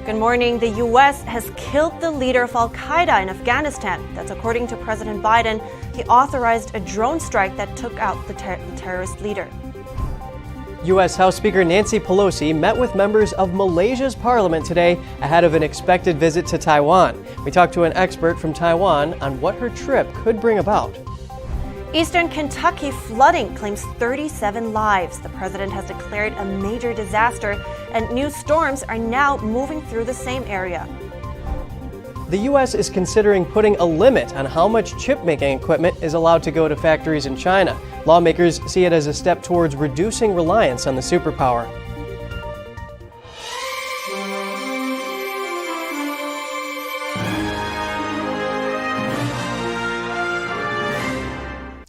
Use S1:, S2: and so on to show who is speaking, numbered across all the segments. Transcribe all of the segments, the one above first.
S1: Good morning. The U.S. has killed the leader of Al-Qaida in Afghanistan. That's according to President Biden. He authorized a drone strike that took out the terrorist leader.
S2: U.S. House Speaker Nancy Pelosi met with members of Malaysia's parliament today ahead of an expected visit to Taiwan. We talked to an expert from Taiwan on what her trip could bring about.
S1: Eastern Kentucky flooding claims 37 lives. The president has declared a major disaster, and new storms are now moving through the same area.
S2: The U.S. is considering putting a limit on how much chip-making equipment is allowed to go to factories in China. Lawmakers see it as a step towards reducing reliance on the superpower.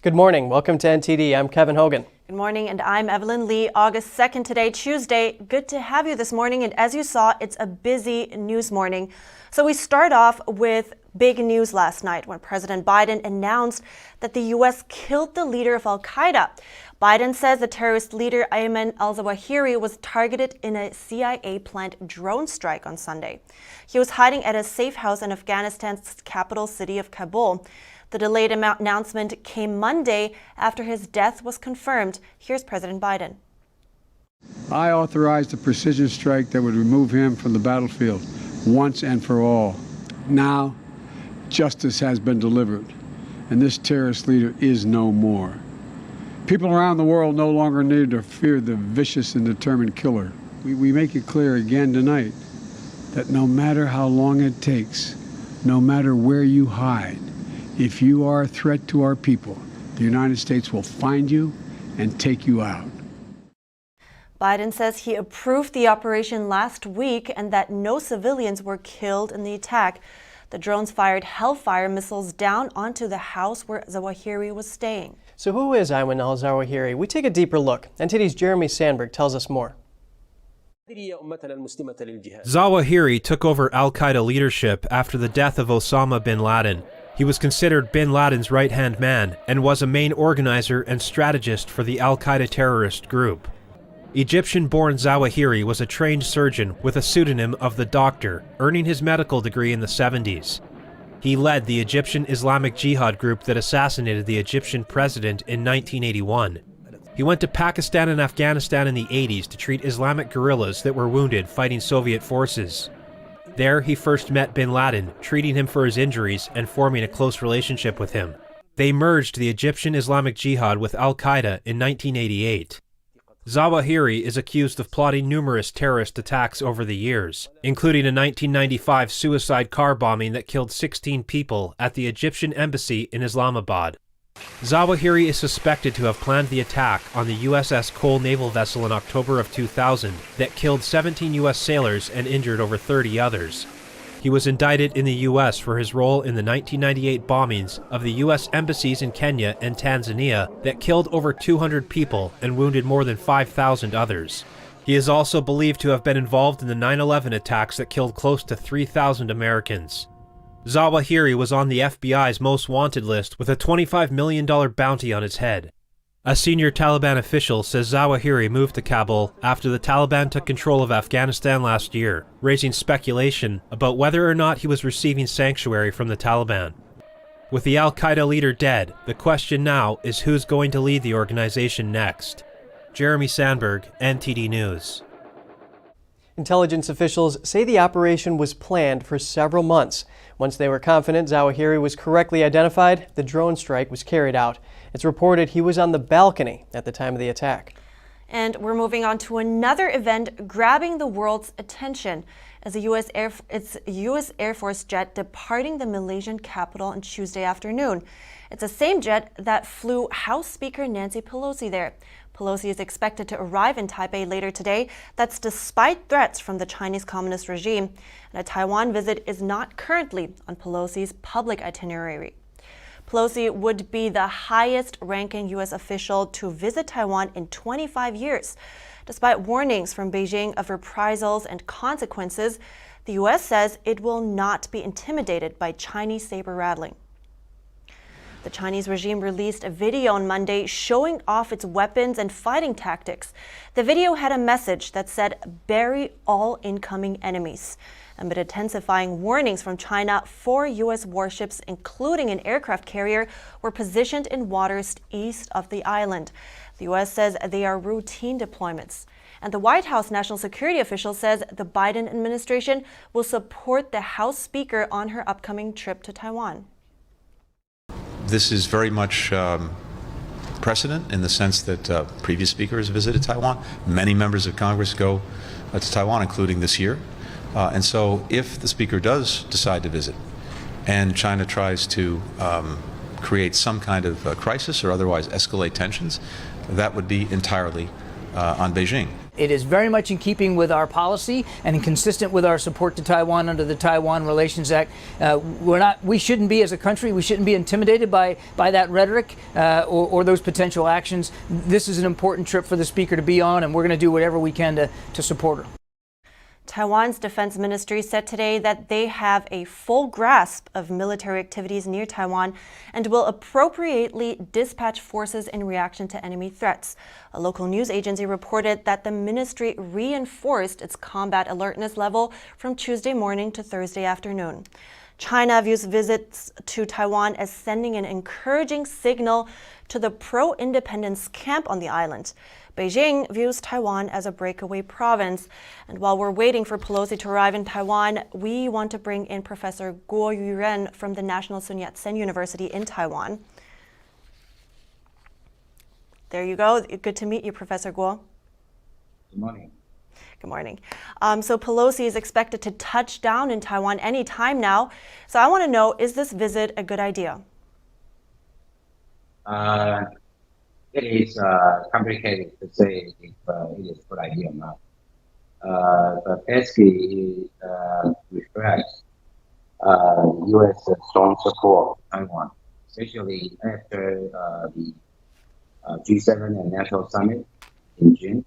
S2: Good morning. Welcome to NTD. I'm Kevin Hogan.
S1: Good morning, and I'm Evelyn Lee. August 2nd today, Tuesday. Good to have you this morning, and as you saw, it's a busy news morning. So we start off with big news last night when President Biden announced that the U.S. killed the leader of Al-Qaida. Biden says the terrorist leader Ayman Al-Zawahiri was targeted in a CIA-planned drone strike on Sunday. He was hiding at a safe house in Afghanistan's capital city of Kabul. The delayed announcement came Monday after his death was confirmed. Here's President Biden.
S3: I authorized a precision strike that would remove him from the battlefield once and for all. Now, justice has been delivered, and this terrorist leader is no more. People around the world no longer need to fear the vicious and determined killer. We make it clear again tonight that no matter how long it takes, no matter where you hide, if you are a threat to our people, the United States will find you and take you out.
S1: Biden says he approved the operation last week and that no civilians were killed in the attack. The drones fired Hellfire missiles down onto the house where Zawahiri was staying.
S2: So who is Ayman Al-Zawahiri? We take a deeper look. NTD's Jeremy Sandberg tells us more.
S4: Zawahiri took over Al-Qaida leadership after the death of Osama bin Laden. He was considered bin Laden's right-hand man and was a main organizer and strategist for the Al-Qaida terrorist group. Egyptian-born Zawahiri was a trained surgeon with a pseudonym of the Doctor, earning his medical degree in the 70s. He led the Egyptian Islamic Jihad group that assassinated the Egyptian president in 1981. He went to Pakistan and Afghanistan in the 80s to treat Islamic guerrillas that were wounded fighting Soviet forces. There, he first met bin Laden, treating him for his injuries and forming a close relationship with him. They merged the Egyptian Islamic Jihad with Al-Qaida in 1988. Zawahiri is accused of plotting numerous terrorist attacks over the years, including a 1995 suicide car bombing that killed 16 people at the Egyptian embassy in Islamabad. Zawahiri is suspected to have planned the attack on the USS Cole naval vessel in October of 2000 that killed 17 U.S. sailors and injured over 30 others. He was indicted in the U.S. for his role in the 1998 bombings of the U.S. embassies in Kenya and Tanzania that killed over 200 people and wounded more than 5,000 others. He is also believed to have been involved in the 9/11 attacks that killed close to 3,000 Americans. Zawahiri was on the FBI's most wanted list with a $25 million bounty on his head. A senior Taliban official says Zawahiri moved to Kabul after the Taliban took control of Afghanistan last year, raising speculation about whether or not he was receiving sanctuary from the Taliban. With the Al-Qaida leader dead, the question now is who's going to lead the organization next. Jeremy Sandberg, NTD News.
S2: Intelligence officials say the operation was planned for several months. Once they were confident Zawahiri was correctly identified, the drone strike was carried out. It's reported he was on the balcony at the time of the attack.
S1: And we're moving on to another event grabbing the world's attention as a U.S. Air Force jet departing the Malaysian capital on Tuesday afternoon. It's the same jet that flew House Speaker Nancy Pelosi there. Pelosi is expected to arrive in Taipei later today. That's despite threats from the Chinese Communist regime. And a Taiwan visit is not currently on Pelosi's public itinerary. Pelosi would be the highest-ranking U.S. official to visit Taiwan in 25 years. Despite warnings from Beijing of reprisals and consequences, the U.S. says it will not be intimidated by Chinese saber-rattling. The Chinese regime released a video on Monday showing off its weapons and fighting tactics. The video had a message that said, "Bury all incoming enemies." Amid intensifying warnings from China, 4 U.S. warships, including an aircraft carrier, were positioned in waters east of the island. The U.S. says they are routine deployments. And the White House national security official says the Biden administration will support the House Speaker on her upcoming trip to Taiwan.
S5: This is very much precedent in the sense that previous speakers visited Taiwan. Many members of Congress go to Taiwan, including this year. And so if the speaker does decide to visit and China tries to create some kind of crisis or otherwise escalate tensions, that would be entirely on Beijing.
S6: It is very much in keeping with our policy and consistent with our support to Taiwan under the Taiwan Relations Act. We shouldn't be, as a country, we shouldn't be intimidated by that rhetoric or those potential actions. This is an important trip for the speaker to be on, and we're going to do whatever we can to support her.
S1: Taiwan's defense ministry said today that they have a full grasp of military activities near Taiwan and will appropriately dispatch forces in reaction to enemy threats. A local news agency reported that the ministry reinforced its combat alertness level from Tuesday morning to Thursday afternoon. China views visits to Taiwan as sending an encouraging signal to the pro-independence camp on the island. Beijing views Taiwan as a breakaway province. And while we're waiting for Pelosi to arrive in Taiwan, we want to bring in Professor Guo Yuren from the National Sun Yat-sen University in Taiwan. There you go. Good to meet you, Professor Guo.
S7: Good morning.
S1: Good morning. So Pelosi is expected to touch down in Taiwan any time now. So I want to know, is this visit a good idea?
S7: It is complicated to say if it is a good idea or not. But basically, it reflects U.S. strong support for Taiwan, especially after the G7 and NATO summit in June.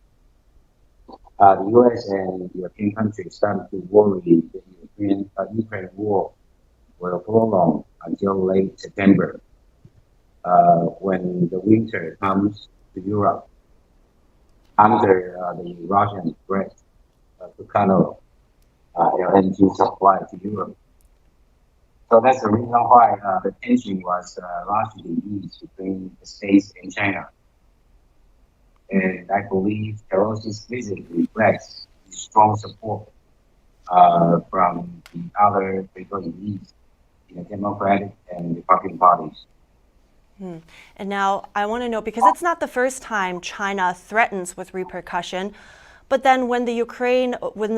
S7: The U.S. and European countries started to worry that the Ukraine war will prolong until late September. When the winter comes to Europe under the Russian threat to cut off LNG supply to Europe. So that's the reason why the tension was largely eased between the States and China. And I believe Pelosi's visit reflects strong support from the other political elites in the Democratic and Republican parties.
S1: And now I want to know, because it's not the first time China threatens with repercussion, but then when the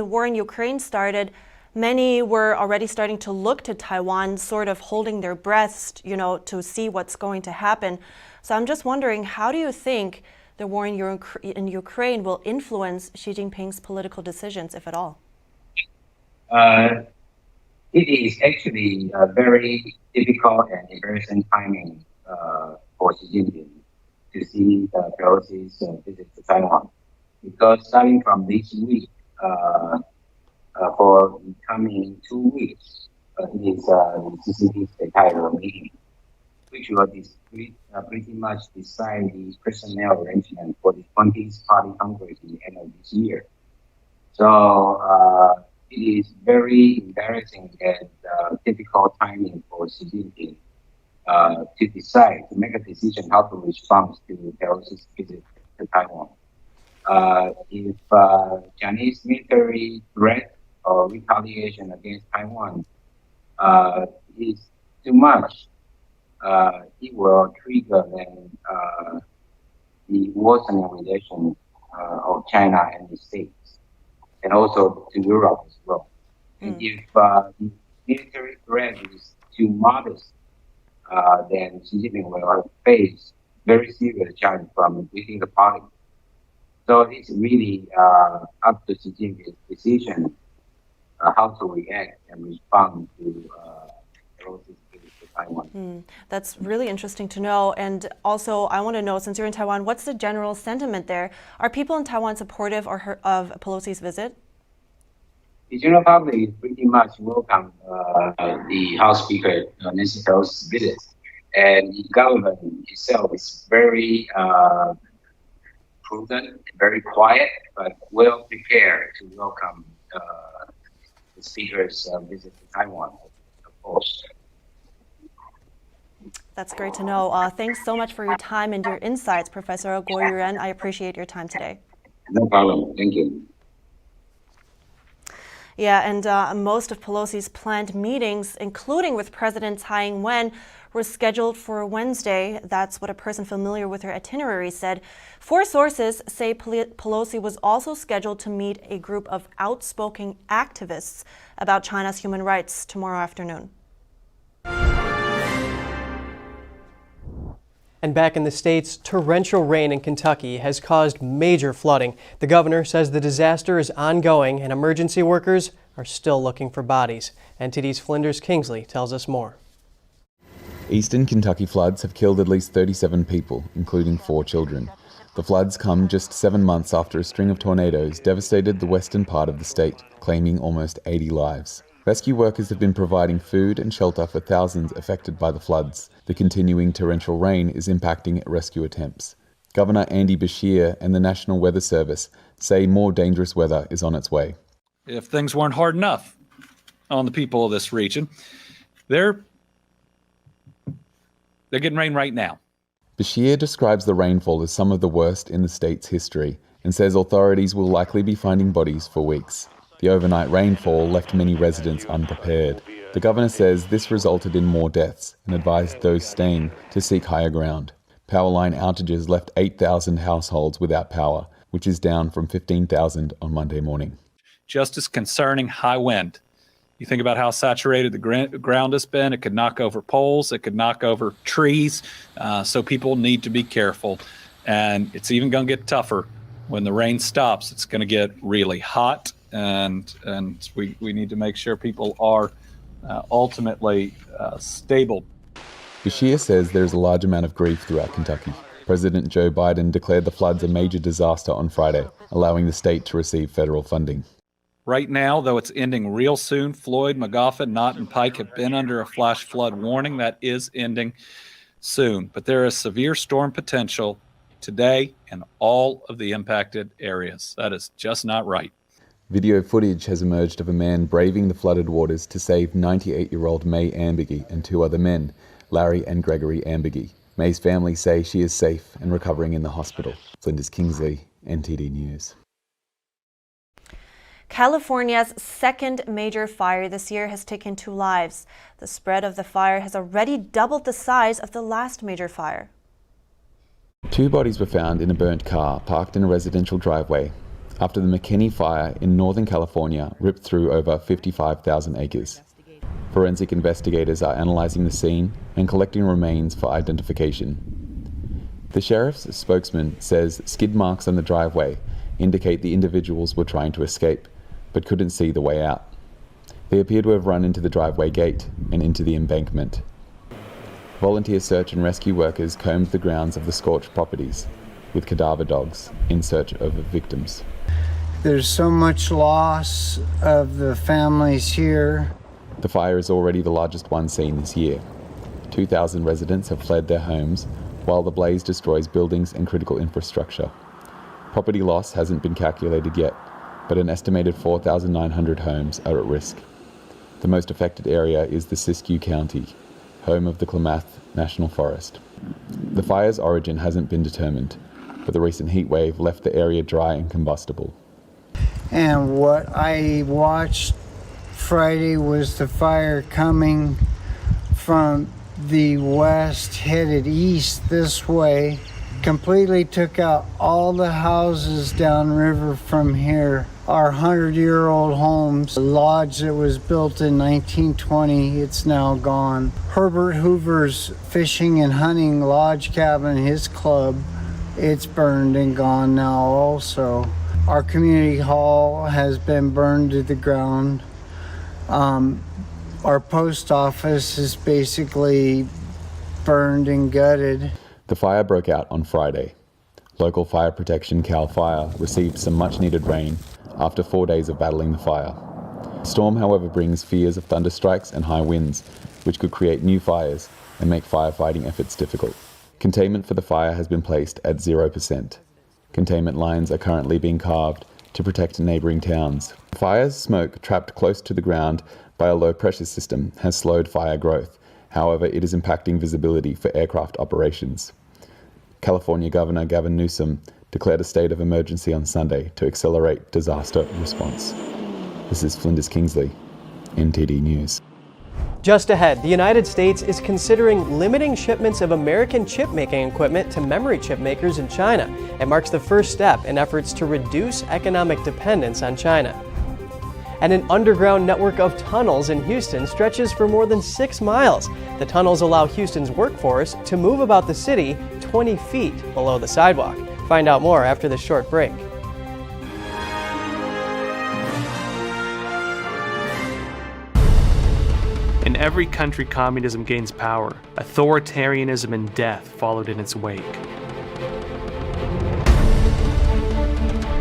S1: war in Ukraine started, many were already starting to look to Taiwan, sort of holding their breaths, to see what's going to happen. So I'm just wondering, how do you think the war in Ukraine will influence Xi Jinping's political decisions, if at all?
S7: It is actually a very difficult and embarrassing timing for Xi Jinping to see Pelosi's visit to Taiwan, because starting from this week, for the coming 2 weeks, it is the CCP's entire meeting, which will pretty much decide the personnel arrangement for the 20th Party Congress in the end of this year. So it is very embarrassing and difficult timing for Xi Jinping to make a decision how to respond to Pelosi's visit to Taiwan. If Chinese military threat or retaliation against Taiwan is too much, it will trigger then the worsening relation of China and the States, and also to Europe as well. And if the military threat is too modest, then Xi Jinping will face very serious challenge from within the party. So it's really up to Xi Jinping's decision how to react and respond to Pelosi's visit to Taiwan.
S1: That's really interesting to know. And also, I want to know, since you're in Taiwan, what's the general sentiment there? Are people in Taiwan supportive of Pelosi's visit?
S7: The general public is pretty much welcome the House Speaker Nancy Pelosi's visit, and the government itself is very prudent, very quiet, but well prepared to welcome the speaker's visit to Taiwan, of course.
S1: That's great to know. Thanks so much for your time and your insights, Professor Guo Yuren. I appreciate your time today.
S7: No problem. Thank you.
S1: Yeah, and most of Pelosi's planned meetings, including with President Tsai Ing-wen, were scheduled for Wednesday. That's what a person familiar with her itinerary said. 4 sources say Pelosi was also scheduled to meet a group of outspoken activists about China's human rights tomorrow afternoon.
S2: And back in the States, torrential rain in Kentucky has caused major flooding. The governor says the disaster is ongoing and emergency workers are still looking for bodies. NTD's Flinders Kingsley tells us more.
S8: Eastern Kentucky floods have killed at least 37 people, including 4 children. The floods come just 7 months after a string of tornadoes devastated the western part of the state, claiming almost 80 lives. Rescue workers have been providing food and shelter for thousands affected by the floods. The continuing torrential rain is impacting rescue attempts. Governor Andy Beshear and the National Weather Service say more dangerous weather is on its way.
S9: If things weren't hard enough on the people of this region, they're getting rain right now.
S8: Beshear describes the rainfall as some of the worst in the state's history and says authorities will likely be finding bodies for weeks. The overnight rainfall left many residents unprepared. The governor says this resulted in more deaths and advised those staying to seek higher ground. Power line outages left 8,000 households without power, which is down from 15,000 on Monday morning.
S9: Just as concerning, high wind. You think about how saturated the ground has been. It could knock over poles. It could knock over trees. So people need to be careful. And it's even going to get tougher when the rain stops. It's going to get really hot. And we need to make sure people are ultimately stable.
S8: Beshear says there's a large amount of grief throughout Kentucky. President Joe Biden declared the floods a major disaster on Friday, allowing the state to receive federal funding.
S9: Right now, though it's ending real soon, Floyd, McGoffin, Knott, and Pike have been under a flash flood warning that is ending soon. But there is severe storm potential today in all of the impacted areas. That is just not right.
S8: Video footage has emerged of a man braving the flooded waters to save 98-year-old May Ambiggy and 2 other men, Larry and Gregory Ambiggy. May's family say she is safe and recovering in the hospital. Flinders Kingsley, NTD News.
S1: California's second major fire this year has taken 2 lives. The spread of the fire has already doubled the size of the last major fire.
S8: 2 bodies were found in a burnt car parked in a residential driveway after the McKinney fire in Northern California ripped through over 55,000 acres. Forensic investigators are analyzing the scene and collecting remains for identification. The sheriff's spokesman says skid marks on the driveway indicate the individuals were trying to escape, but couldn't see the way out. They appear to have run into the driveway gate and into the embankment. Volunteer search and rescue workers combed the grounds of the scorched properties with cadaver dogs in search of victims.
S10: There's so much loss of the families here.
S8: The fire is already the largest one seen this year. 2,000 residents have fled their homes, while the blaze destroys buildings and critical infrastructure. Property loss hasn't been calculated yet, but an estimated 4,900 homes are at risk. The most affected area is the Siskiyou County, home of the Klamath National Forest. The fire's origin hasn't been determined, but the recent heat wave left the area dry and combustible.
S10: And what I watched Friday was the fire coming from the west, headed east this way, completely took out all the houses downriver from here. Our 100-year-old homes, the lodge that was built in 1920, it's now gone. Herbert Hoover's fishing and hunting lodge cabin, his club, it's burned and gone now also. Our community hall has been burned to the ground. Our post office is basically burned and gutted.
S8: The fire broke out on Friday. Local fire protection CAL FIRE received some much-needed rain after 4 days of battling the fire. The storm, however, brings fears of thunderstrikes and high winds, which could create new fires and make firefighting efforts difficult. Containment for the fire has been placed at 0%. Containment lines are currently being carved to protect neighbouring towns. Fire's smoke trapped close to the ground by a low-pressure system has slowed fire growth. However, it is impacting visibility for aircraft operations. California Governor Gavin Newsom declared a state of emergency on Sunday to accelerate disaster response. This is Flinders Kingsley, NTD News.
S2: Just ahead, the United States is considering limiting shipments of American chip-making equipment to memory chip makers in China. It marks the first step in efforts to reduce economic dependence on China. And an underground network of tunnels in Houston stretches for more than 6 miles. The tunnels allow Houston's workforce to move about the city 20 feet below the sidewalk. Find out more after this short break.
S11: In every country communism gains power, authoritarianism and death followed in its wake.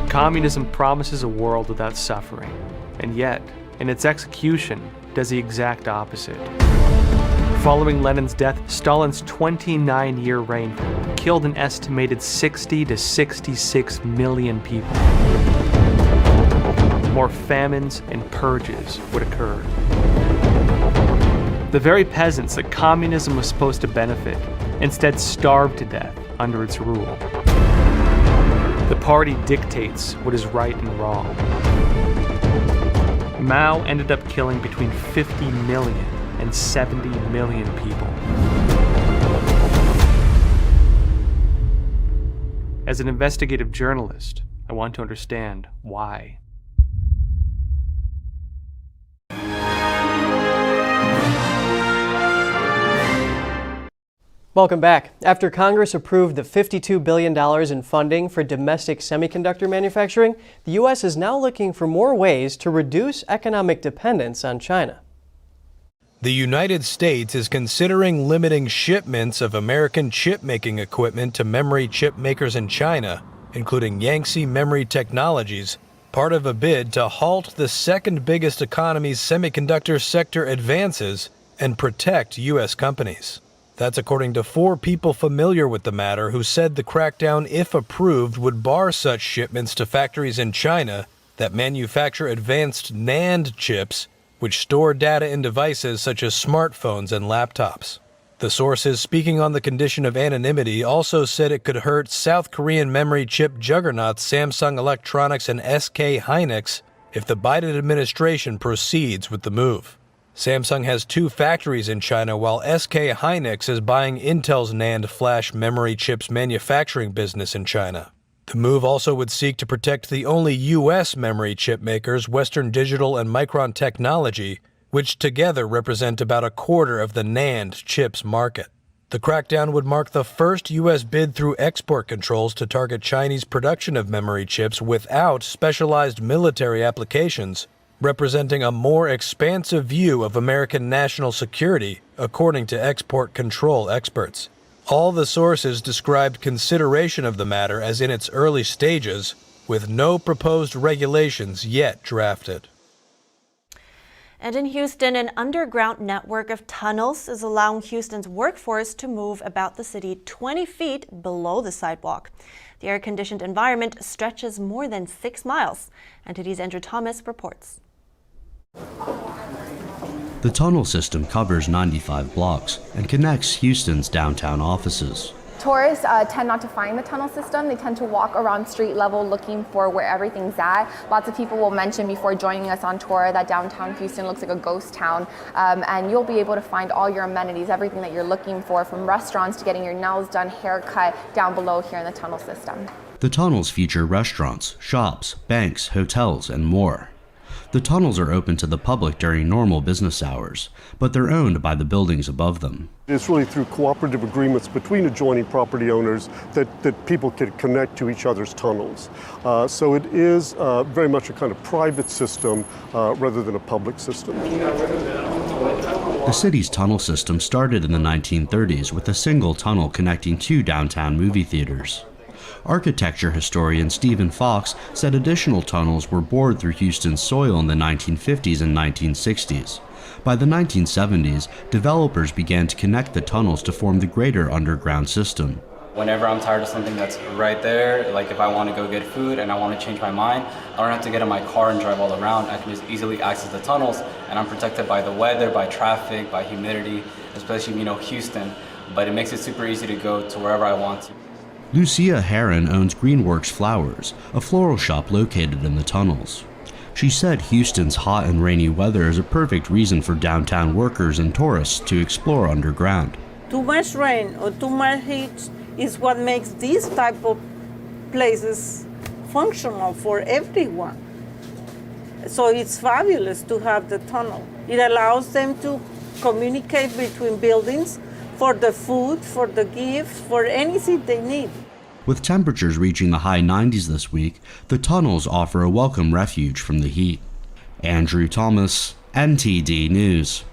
S11: Communism promises a world without suffering, and yet, in its execution, does the exact opposite. Following Lenin's death, Stalin's 29-year reign killed an estimated 60 to 66 million people. More famines and purges would occur. The very peasants that communism was supposed to benefit instead starved to death under its rule. The party dictates what is right and wrong. Mao ended up killing between 50 million and 70 million people. As an investigative journalist, I want to understand why.
S2: Welcome back. After Congress approved the $52 billion in funding for domestic semiconductor manufacturing, the U.S. is now looking for more ways to reduce economic dependence on China.
S12: The United States is considering limiting shipments of American chip-making equipment to memory chip makers in China, including Yangtze Memory Technologies, part of a bid to halt the second biggest economy's semiconductor sector advances and protect U.S. companies. That's according to 4 people familiar with the matter who said the crackdown, if approved, would bar such shipments to factories in China that manufacture advanced NAND chips, which store data in devices such as smartphones and laptops. The sources speaking on the condition of anonymity also said it could hurt South Korean memory chip juggernauts Samsung Electronics and SK Hynix if the Biden administration proceeds with the move. Samsung has 2 factories in China, while SK Hynix is buying Intel's NAND flash memory chips manufacturing business in China. The move also would seek to protect the only U.S. memory chip makers, Western Digital and Micron Technology, which together represent about a quarter of the NAND chips market. The crackdown would mark the first U.S. bid through export controls to target Chinese production of memory chips without specialized military applications, representing a more expansive view of American national security, according to export control experts. All the sources described consideration of the matter as in its early stages, with no proposed regulations yet drafted.
S1: And in Houston, an underground network of tunnels is allowing Houston's workforce to move about the city 20 feet below the sidewalk. The air-conditioned environment stretches more than 6 miles. NTD's Andrew Thomas reports.
S13: The tunnel system covers 95 blocks and connects Houston's downtown offices.
S14: Tourists tend not to find the tunnel system. They tend to walk around street level looking for where everything's at. Lots of people will mention before joining us on tour that downtown Houston looks like a ghost town, and you'll be able to find all your amenities, everything that you're looking for, from restaurants to getting your nails done, haircut, down below here in the tunnel system.
S13: The tunnels feature restaurants, shops, banks, hotels, and more. The tunnels are open to the public during normal business hours, but they're owned by the buildings above them.
S15: It's really through cooperative agreements between adjoining property owners that people can connect to each other's tunnels. So it is very much a kind of private system rather than a public system.
S13: The city's tunnel system started in the 1930s with a single tunnel connecting 2 downtown movie theaters. Architecture historian Stephen Fox said additional tunnels were bored through Houston's soil in the 1950s and 1960s. By the 1970s, developers began to connect the tunnels to form the greater underground system.
S16: Whenever I'm tired of something that's right there, like if I want to go get food and I want to change my mind, I don't have to get in my car and drive all around. I can just easily access the tunnels, and I'm protected by the weather, by traffic, by humidity, especially, Houston. But it makes it super easy to go to wherever I want to.
S13: Lucia Heron owns Greenworks Flowers, a floral shop located in the tunnels. She said Houston's hot and rainy weather is a perfect reason for downtown workers and tourists to explore underground.
S17: Too much rain or too much heat is what makes these type of places functional for everyone. So it's fabulous to have the tunnel. It allows them to communicate between buildings for the food, for the gifts, for anything they need.
S13: With temperatures reaching the high 90s this week, the tunnels offer a welcome refuge from the heat. Andrew Thomas, NTD News.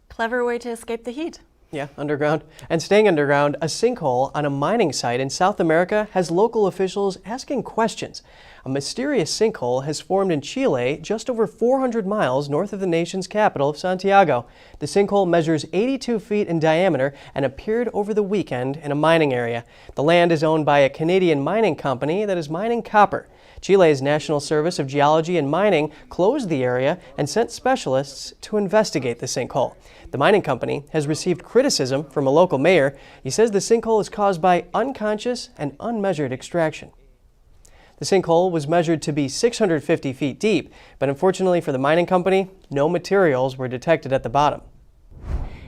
S1: Clever way to escape the heat.
S2: Yeah, underground. And staying underground, a sinkhole on a mining site in South America has local officials asking questions. A mysterious sinkhole has formed in Chile, just over 400 miles north of the nation's capital of Santiago. The sinkhole measures 82 feet in diameter and appeared over the weekend in a mining area. The land is owned by a Canadian mining company that is mining copper. Chile's National Service of Geology and Mining closed the area and sent specialists to investigate the sinkhole. The mining company has received criticism from a local mayor. He says the sinkhole is caused by unconscious and unmeasured extraction. The sinkhole was measured to be 650 feet deep, but unfortunately for the mining company, no materials were detected at the bottom.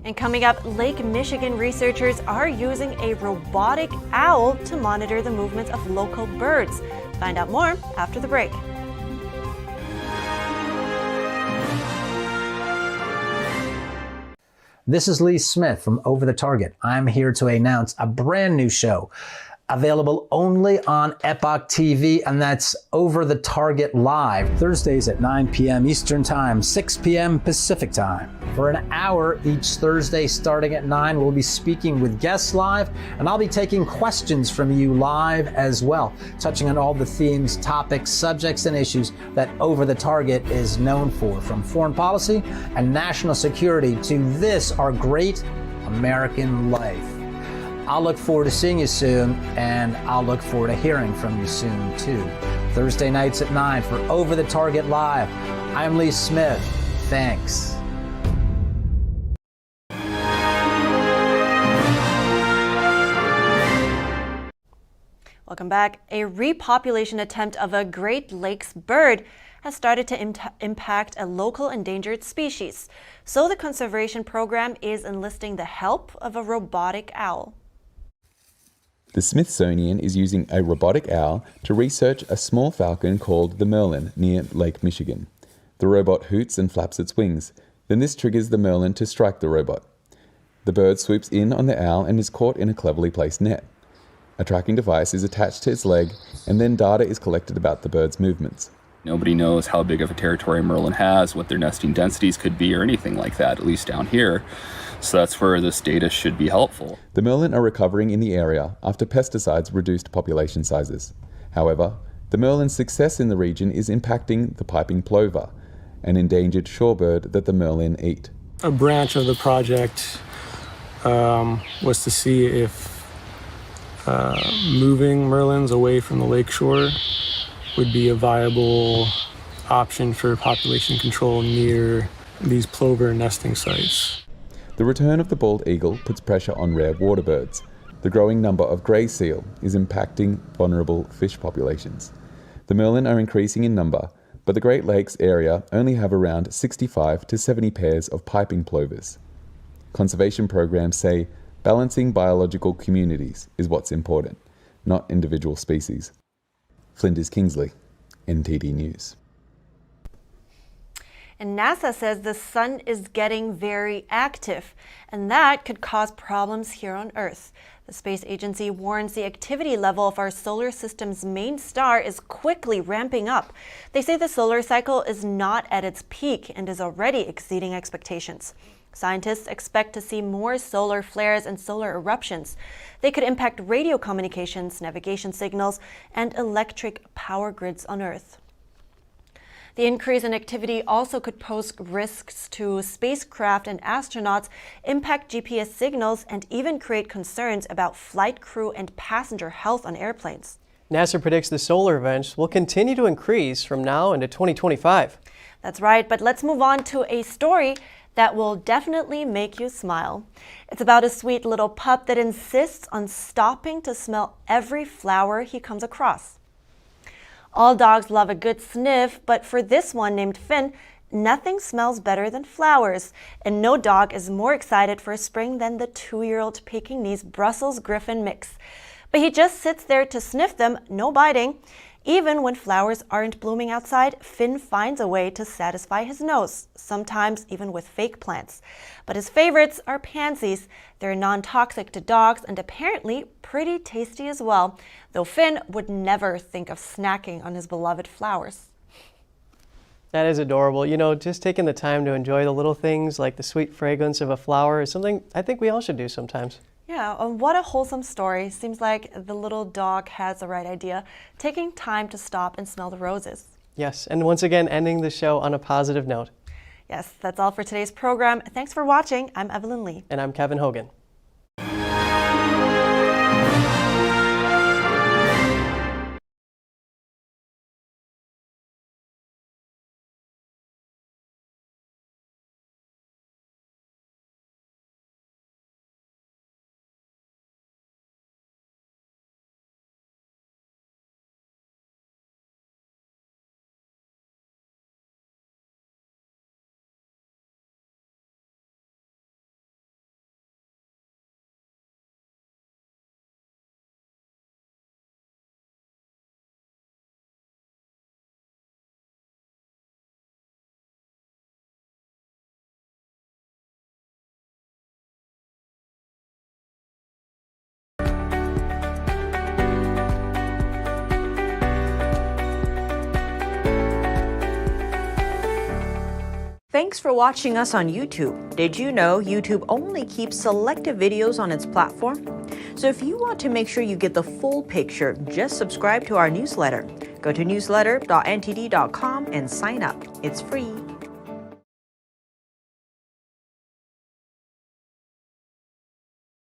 S1: And coming up, Lake Michigan researchers are using a robotic owl to monitor the movements of local birds. Find out more after the break.
S18: This is Lee Smith from Over the Target. I'm here to announce a brand new show available only on Epoch TV, and that's Over the Target Live, Thursdays at 9 p.m. Eastern Time, 6 p.m. Pacific Time. For an hour each Thursday starting at 9, we'll be speaking with guests live, and I'll be taking questions from you live as well, touching on all the themes, topics, subjects, and issues that Over the Target is known for, from foreign policy and national security to this, our great American life. I'll look forward to seeing you soon, and I'll look forward to hearing from you soon, too. Thursday nights at 9 for Over the Target Live. I'm Lee Smith. Thanks.
S1: Welcome back. A repopulation attempt of a Great Lakes bird has started to impact a local endangered species. So the conservation program is enlisting the help of a robotic owl.
S8: The Smithsonian is using a robotic owl to research a small falcon called the merlin near Lake Michigan. The robot hoots and flaps its wings. Then this triggers the merlin to strike the robot. The bird swoops in on the owl and is caught in a cleverly placed net. A tracking device is attached to its leg, and then data is collected about the bird's movements.
S19: Nobody knows how big of a territory merlin has, what their nesting densities could be, or anything like that, at least down here. So that's where this data should be helpful.
S8: The merlin are recovering in the area after pesticides reduced population sizes. However, the merlin's success in the region is impacting the piping plover, an endangered shorebird that the merlin eat.
S11: A branch of the project was to see if moving merlins away from the lakeshore would be a viable option for population control near these plover nesting sites.
S8: The return of the bald eagle puts pressure on rare water birds. The growing number of grey seal is impacting vulnerable fish populations. The merlin are increasing in number, but the Great Lakes area only have around 65 to 70 pairs of piping plovers. Conservation programs say balancing biological communities is what's important, not individual species. Flinders Kingsley, NTD News.
S1: And NASA says the sun is getting very active, and that could cause problems here on Earth. The space agency warns the activity level of our solar system's main star is quickly ramping up. They say the solar cycle is not at its peak and is already exceeding expectations. Scientists expect to see more solar flares and solar eruptions. They could impact radio communications, navigation signals, and electric power grids on Earth. The increase in activity also could pose risks to spacecraft and astronauts, impact GPS signals, and even create concerns about flight crew and passenger health on airplanes.
S2: NASA predicts the solar events will continue to increase from now into 2025.
S1: That's right, but let's move on to a story that will definitely make you smile. It's about a sweet little pup that insists on stopping to smell every flower he comes across. All dogs love a good sniff, but for this one named Finn, nothing smells better than flowers, and no dog is more excited for spring than the 2-year-old Pekingese Brussels Griffon mix. But he just sits there to sniff them, no biting. Even when flowers aren't blooming outside, Finn finds a way to satisfy his nose, sometimes even with fake plants. But his favorites are pansies. They're non-toxic to dogs and apparently pretty tasty as well, though Finn would never think of snacking on his beloved flowers.
S2: That is adorable. You know, just taking the time to enjoy the little things like the sweet fragrance of a flower is something I think we all should do sometimes.
S1: Yeah, what a wholesome story. Seems like the little dog has the right idea, taking time to stop and smell the roses.
S2: Yes, and once again, ending the show on a positive note.
S1: Yes, that's all for today's program. Thanks for watching. I'm Evelyn Lee.
S2: And I'm Kevin Hogan.
S20: Thanks for watching us on YouTube. Did you know YouTube only keeps selective videos on its platform? So if you want to make sure you get the full picture, just subscribe to our newsletter. Go to newsletter.ntd.com and sign up. It's free.